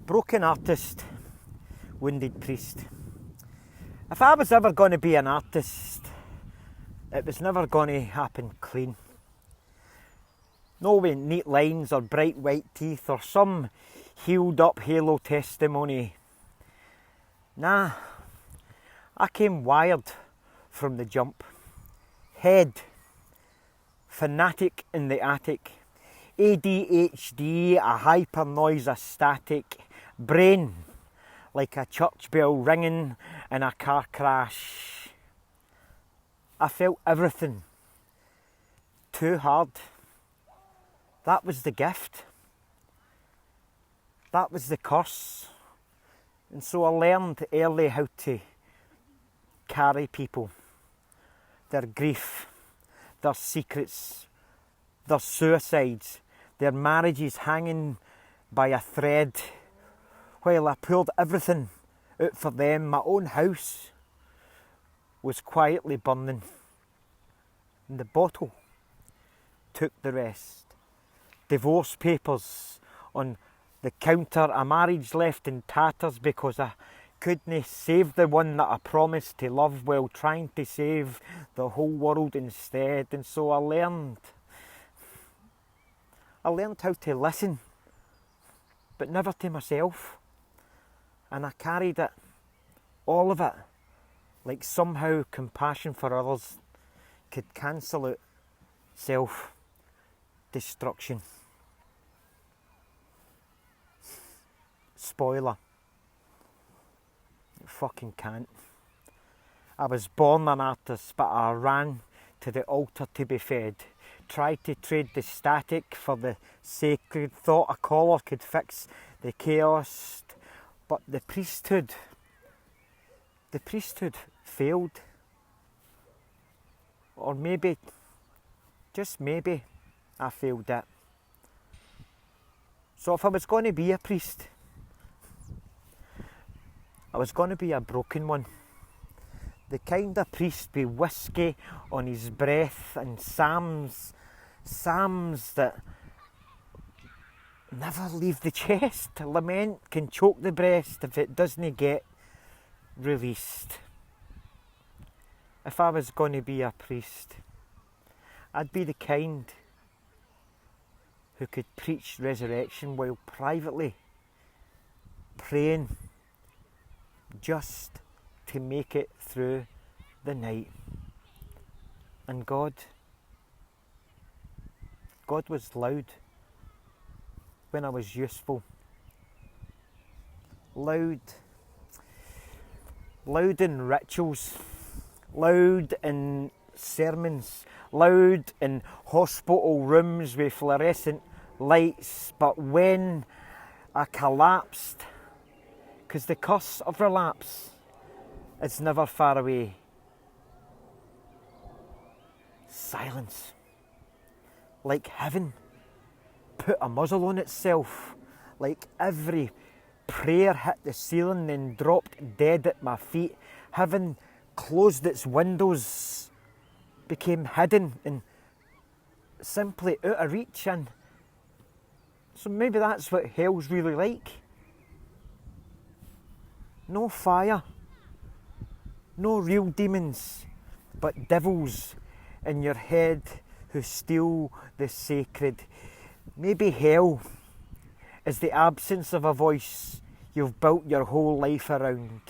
Broken artist, wounded priest. If I was ever going to be an artist, it was never going to happen clean. No with neat lines or bright white teeth or some healed up halo testimony. Nah, I came wired from the jump. Head, fanatic in the attic. ADHD, a hyper noise, a static. Brain, like a church bell ringing in a car crash. I felt everything. Too hard. That was the gift. That was the curse. And so I learned early how to carry people. Their grief, their secrets, their suicides, their marriages hanging by a thread, while I poured everything out for them. My own house was quietly burning, and the bottle took the rest. Divorce papers on the counter, a marriage left in tatters because I couldn't save the one that I promised to love while trying to save the whole world instead. And so I learned how to listen, but never to myself. And I carried it, all of it, like somehow compassion for others could cancel out self-destruction. Spoiler. It fucking can't. I was born an artist, but I ran to the altar to be fed. Tried to trade the static for the sacred. Thought a collar could fix the chaos. But the priesthood failed. Or maybe, just maybe, I failed it. So if I was going to be a priest, I was going to be a broken one. The kind of priest with whiskey on his breath and psalms that never leave the chest. Lament can choke the breast if it doesn't get released. If I was going to be a priest, I'd be the kind who could preach resurrection while privately praying just to make it through the night. And God was loud when I was useful. Loud in rituals, loud in sermons, loud in hospital rooms with fluorescent lights. But when I collapsed, because the curse of relapse is never far away, silence, like heaven put a muzzle on itself, like every prayer hit the ceiling then dropped dead at my feet. Heaven closed its windows, became hidden and simply out of reach. And so maybe that's what hell's really like. No fire, no real demons, but devils in your head who steal the sacred. Maybe hell is the absence of a voice you've built your whole life around.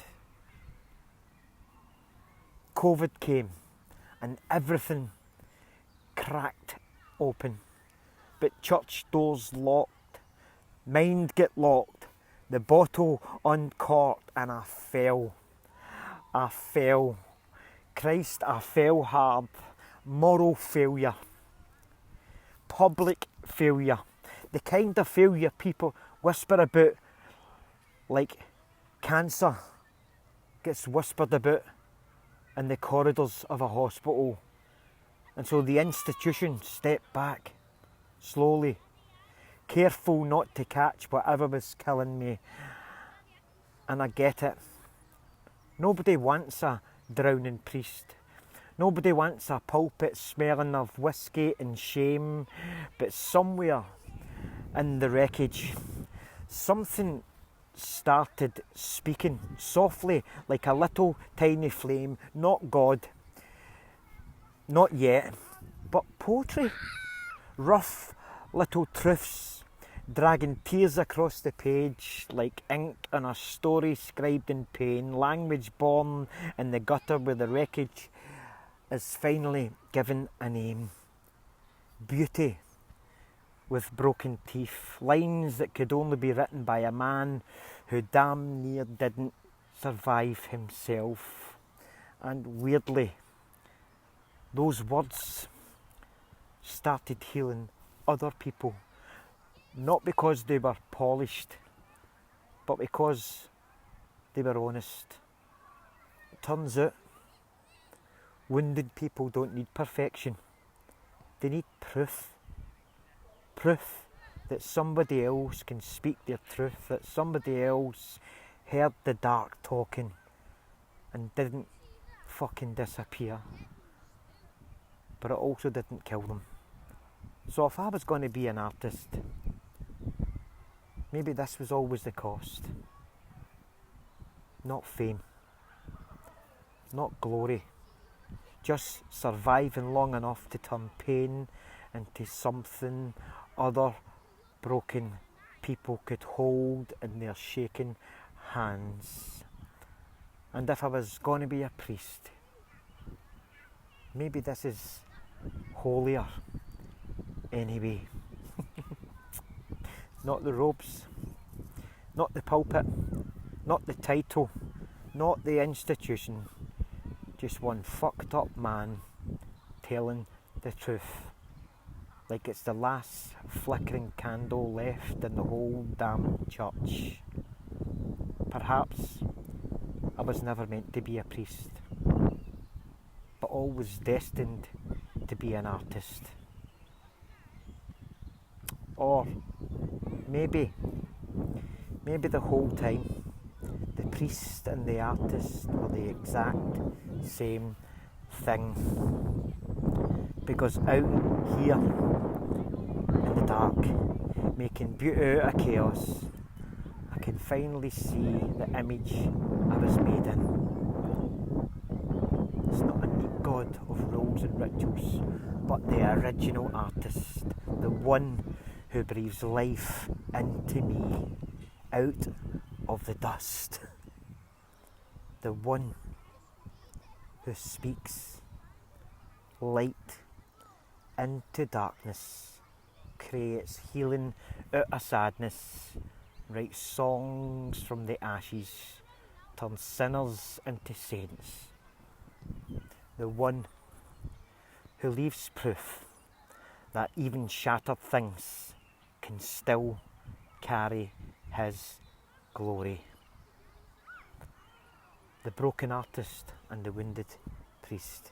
COVID came and everything cracked open, but church doors locked, mind get locked, the bottle uncorked, and I fell. Christ, I fell hard. Moral failure. Public failure. The kind of failure people whisper about, like cancer gets whispered about in the corridors of a hospital. And so the institution stepped back, slowly, careful not to catch whatever was killing me. And I get it. Nobody wants a drowning priest. Nobody wants a pulpit smelling of whiskey and shame. But somewhere in the wreckage, something started speaking softly like a little tiny flame, not God, not yet, but poetry. Rough little truths dragging tears across the page like ink on a story scribed in pain. Language born in the gutter where the wreckage is finally given a name. Beauty with broken teeth. Lines that could only be written by a man who damn near didn't survive himself. And weirdly, those words started healing other people, not because they were polished, but because they were honest. It turns out, wounded people don't need perfection. They need proof. Proof that somebody else can speak their truth, that somebody else heard the dark talking and didn't fucking disappear. But it also didn't kill them. So if I was going to be an artist, maybe this was always the cost. Not fame, not glory, just surviving long enough to turn pain into something other broken people could hold in their shaking hands. And if I was going to be a priest, maybe this is holier anyway. Not the robes, not the pulpit, not the title, not the institution, just one fucked up man telling the truth, like it's the last flickering candle left in the whole damn church. Perhaps I was never meant to be a priest, but always destined to be an artist. Or maybe the whole time the priest and the artist were the exact same thing. Because out here in the dark, making beauty out of chaos, I can finally see the image I was made in. It's not a neat god of rules and rituals, but the original artist, the one who breathes life into me out of the dust, the one who speaks light into darkness, creates healing out of sadness, writes songs from the ashes, turns sinners into saints, the one who leaves proof that even shattered things can still carry his glory. The broken artist and the wounded priest.